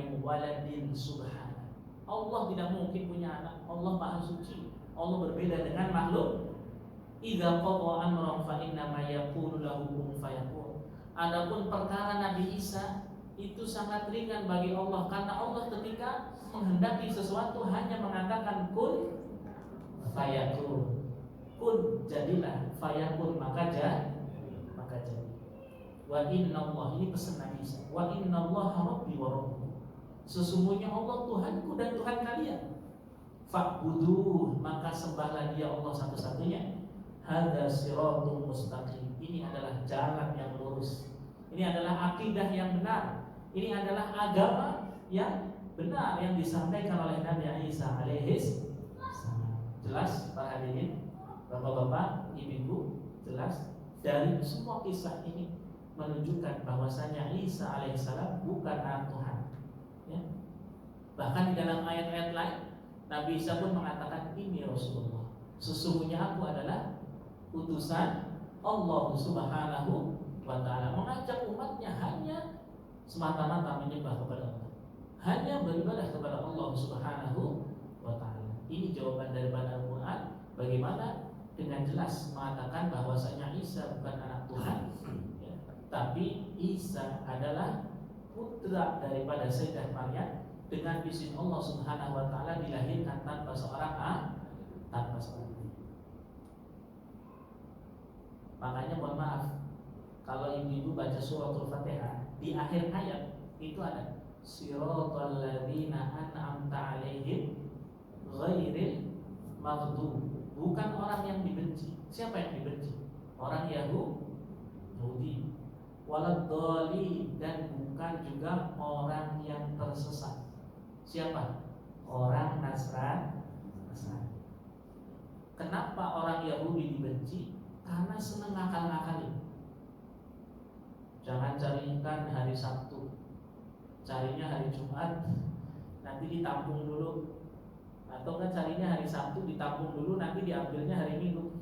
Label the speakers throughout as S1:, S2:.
S1: min waladin subhana. Allah tidak mungkin punya anak. Allah Maha Suci. Allah berbeda dengan makhluk. Idza qada amran fa inna ma yaqulu lahu kun fayakun. Adapun perkara Nabi Isa itu sangat ringan bagi Allah, karena Allah ketika menghendaki sesuatu hanya mengatakan kun fayakun. Kun jadilah, fayakun maka jadi. Wa inna Allah, ini pesan Nabi Isa. Wa inna Allah rabbi wa rabbukum. Sesungguhnya Allah Tuhanku dan Tuhan kalian. Fa'buduh, maka sembahlah Dia Allah satu-satunya. Hadza siratul mustaqim. Ini adalah jalan yang lurus. Ini adalah akidah yang benar. Ini adalah agama yang benar yang disampaikan oleh Nabi Isa alaihis salam. Jelas para hadirin, Bapak-bapak, Ibu-ibu, jelas dari semua kisah ini menunjukkan bahwasanya Isa alaihissalam bukan anak Tuhan. Ya. Bahkan di dalam ayat-ayat lain, Nabi Isa pun mengatakan, ini Rasulullah. Sesungguhnya aku adalah utusan Allah Subhanahu wa Ta'ala, mengajak umatnya hanya semata-mata menyembah kepada Allah, hanya beribadah kepada Allah Subhanahu wa Ta'ala. Ini jawaban daripada Al-Quran. Bagaimana dengan jelas mengatakan bahwasanya Isa bukan anak Tuhan, ya, tapi Isa adalah putra daripada Sayyidah Maryam dengan izin Allah Subhanahu wa Ta'ala, dilahirkan tanpa seorang ibu. Makanya mohon maaf, kalau ibu-ibu baca suratul Fatihah, di akhir ayat itu ada siratal ladzina an'amta 'alaihim ghairil maghdub. Bukan orang yang dibenci. Siapa yang dibenci? Orang Yahudi. Waladhdallin, dan bukan juga orang yang tersesat. Siapa? Orang Nasrani. Kenapa orang Yahudi dibenci? Karena senang ngakal-ngakalin. Jangan carikan hari Sabtu, carinya hari Jumat, nanti ditampung dulu. Atau kan carinya hari Sabtu, ditampung dulu, nanti diambilnya hari Minggu.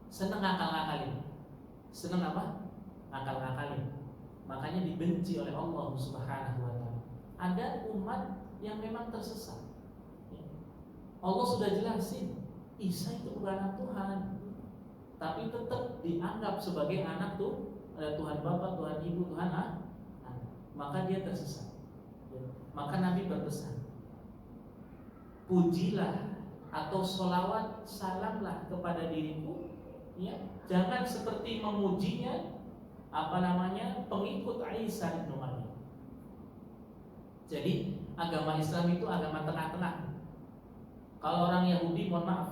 S1: Senang ngakal-ngakalin. Senang apa? Ngakal-ngakalin. Makanya dibenci oleh Allah Subhanahu wa Ta'ala. Ada umat yang memang tersesat. Allah sudah jelasin, Isa itu bukan anak Tuhan, tapi tetap dianggap sebagai anak tuh, ada Tuhan Bapa, Tuhan Ibu, Tuhan anak. Maka dia tersesat. Maka Nabi berpesan, pujilah atau sholawat salamlah kepada diriku, ya, jangan seperti memujinya pengikut Isa bin Maryam. Jadi agama Islam itu agama tengah-tengah. Kalau orang Yahudi, mohon maaf,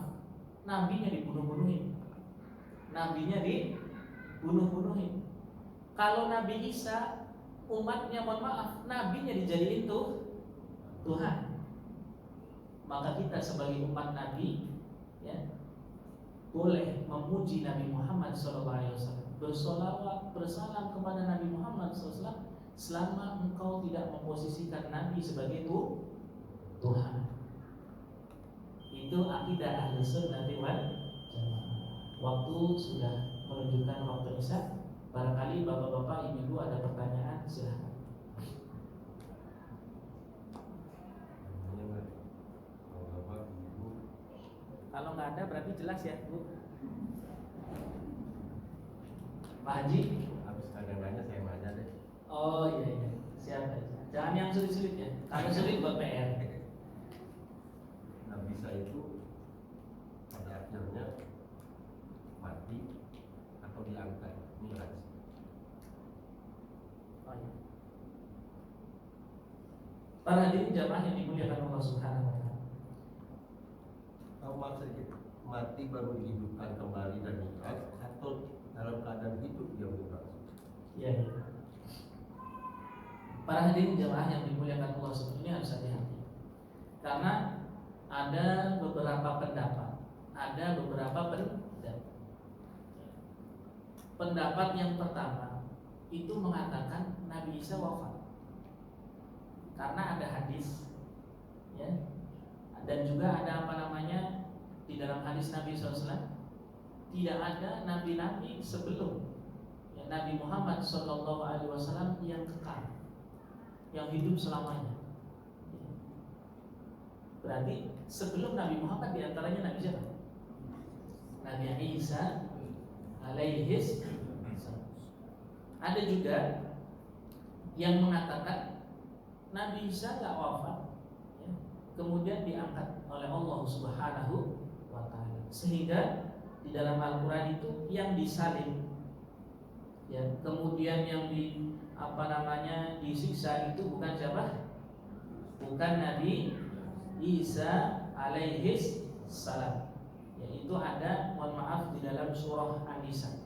S1: nabinya dibunuh-bunuhin. Kalau Nabi Isa, umatnya, mohon maaf, nabinya dijadiin Tuhan. Maka kita sebagai umat Nabi, ya, boleh memuji Nabi Muhammad SAW, bersolawat, bersalam kepada Nabi Muhammad SAW, selama engkau tidak memposisikan Nabi sebagai Tuhan. Itu akidah Ahlu Sunnah wal Jamaah. Waktu sudah menunjukkan waktu Isya. Barangkali bapak-bapak, ibu-ibu ada pertanyaan, silahkan. Kalau nggak ada berarti jelas ya, Bu. Pak Haji,
S2: habis kalian nanya saya nanya deh.
S1: Oh iya, siapa? Jangan yang sulit-sulit ya. Kalau sulit buat PR.
S2: Nabi Isa itu pada akhirnya mati atau diangkat, Mi'raj.
S1: Oh iya. Para hadirin jamaah yang dimuliakan Allah Subhanahu wa Ta'ala.
S2: Tahu maksudnya mati baru dihidupkan kembali dan Mi'raj, atau dalam keadaan hidup dia Mi'raj?
S1: Iya. Para hadirin jamaah yang dimuliakan Allah Subhanahu wa Ta'ala, ini harus hati-hati. Karena ada beberapa pendapat. Pendapat yang pertama itu mengatakan Nabi Isa wafat. Karena ada hadis, ya, dan juga ada di dalam hadis Nabi SAW, tidak ada nabi-nabi sebelum, ya, Nabi Muhammad SAW yang kekal. yang hidup selamanya. Berarti sebelum Nabi Muhammad diantaranya Nabi siapa? Nabi Isa alaihis. Ada juga yang mengatakan Nabi Isa gak wafat, ya, kemudian diangkat oleh Allah Subhanahu wa ta'ala, sehingga di dalam Al-Quran itu yang disalib, ya, kemudian yang disiksa itu bukan siapa? Bukan Nabi Isa alaihis salam. Yaitu ada, mohon maaf, di dalam surah An-Nisa.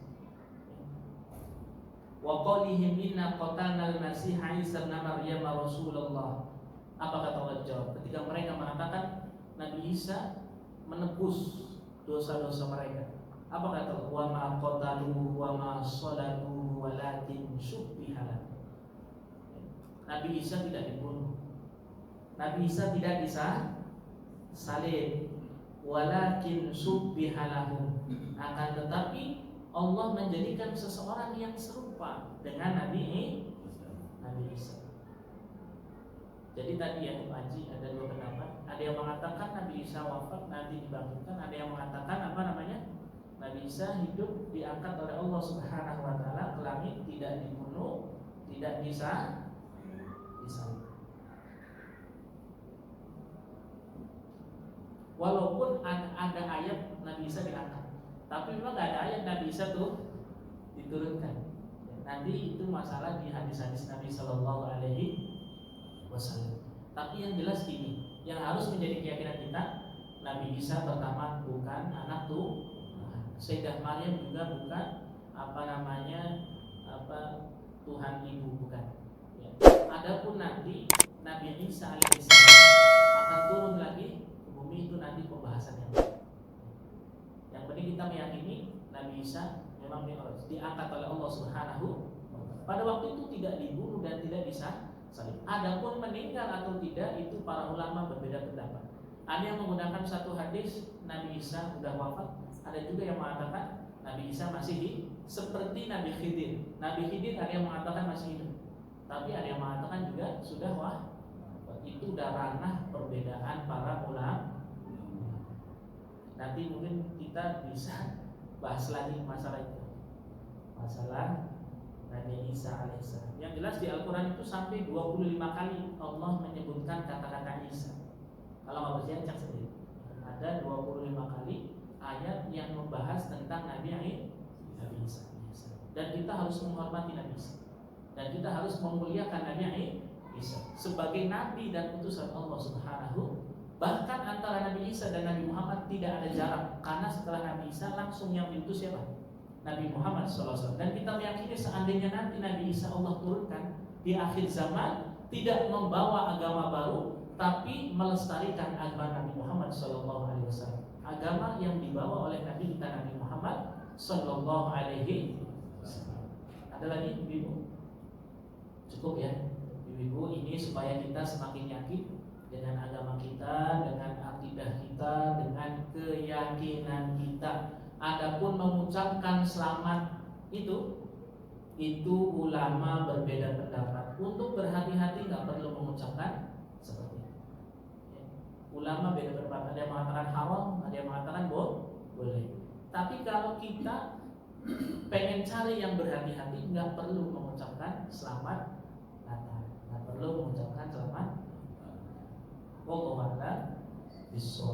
S1: Wa qawlihim inna qatalnal masih Isa ibn Maryam Rasulullah. Apa kata Allah jawab? Ketika mereka mengatakan Nabi Isa menebus dosa-dosa mereka. Apa kata Allah? Wa ma qataluhu wa ma salabuhu walakin syubbiha lahu. Nabi Isa tidak dibunuh. Nabi Isa tidak salib, walakin syubbiha lahu. Akan tetapi Allah menjadikan seseorang yang serupa dengan Nabi Isa. Jadi tadi ya Pak Haji ada dua pendapat. Ada yang mengatakan Nabi Isa wafat nanti dibangkitkan. Ada yang mengatakan Nabi Isa hidup diangkat oleh Allah Subhanahu wa ta'ala ke langit, tidak dibunuh, tidak disalib. Walaupun ada ayat Nabi Isa diangkat, tapi memang gak ada ayat Nabi Isa tuh diturunkan. Nanti itu masalah di hadis-hadis Nabi Sallallahu Alaihi Wasallam. Tapi yang jelas ini, yang harus menjadi keyakinan kita, Nabi Isa pertama bukan anak Tuhan. Sayyidah Maryam juga bukan Tuhan ibu, bukan. Ya. Adapun nanti Nabi Isa alaihissalam akan turun lagi ke bumi, itu nanti pembahasan yang lain. Yang penting kita meyakini Nabi Isa memang diangkat oleh Allah Subhanahu. Pada waktu itu tidak dibunuh dan tidak disalib. Adapun meninggal atau tidak, itu para ulama berbeda pendapat. Ada yang menggunakan satu hadis Nabi Isa sudah wafat. Ada juga yang mengatakan Nabi Isa masih hidup, seperti Nabi Khidir. Nabi Khidir ada yang mengatakan masih hidup, tapi ada yang mengatakan juga sudah wafat. Itu udah ranah perbedaan para ulama. Nanti mungkin kita bisa bahas lagi masalah itu, masalah Nabi Isa alaihissalam. Yang jelas di Al-Quran itu sampai 25 kali Allah menyebutkan kata-kata Isa. Kalau nggak percaya cek sendiri. Ada 25 kali ayat yang membahas tentang Nabi Isa. Dan kita harus menghormati Nabi Isa. Dan kita harus memuliakan Nabi Isa sebagai Nabi dan utusan Allah Subhanahu. Bahkan antara Nabi Isa dan Nabi Muhammad tidak ada jarak, karena setelah Nabi Isa langsung yang diutus siapa? Nabi Muhammad SAW. Dan kita meyakini seandainya nanti Nabi Isa Allah turunkan di akhir zaman, tidak membawa agama baru, tapi melestarikan agama Nabi Muhammad SAW. Agama yang dibawa oleh Nabi kita Nabi Muhammad SAW. Ada lagi ibu? Cukup ya ibu, ini supaya kita semakin yakin dengan agama kita, dengan akidah kita, dengan keyakinan kita. Adapun mengucapkan selamat itu ulama berbeda pendapat. Untuk berhati-hati nggak perlu mengucapkan seperti itu. Ya. Ulama beda pendapat. Ada yang mengatakan haram, ada yang mengatakan boleh. Tapi kalau kita pengen cari yang berhati-hati, nggak perlu mengucapkan selamat Natal, nggak perlu mengucapkan selamat. Wallahu a'lam bishawab.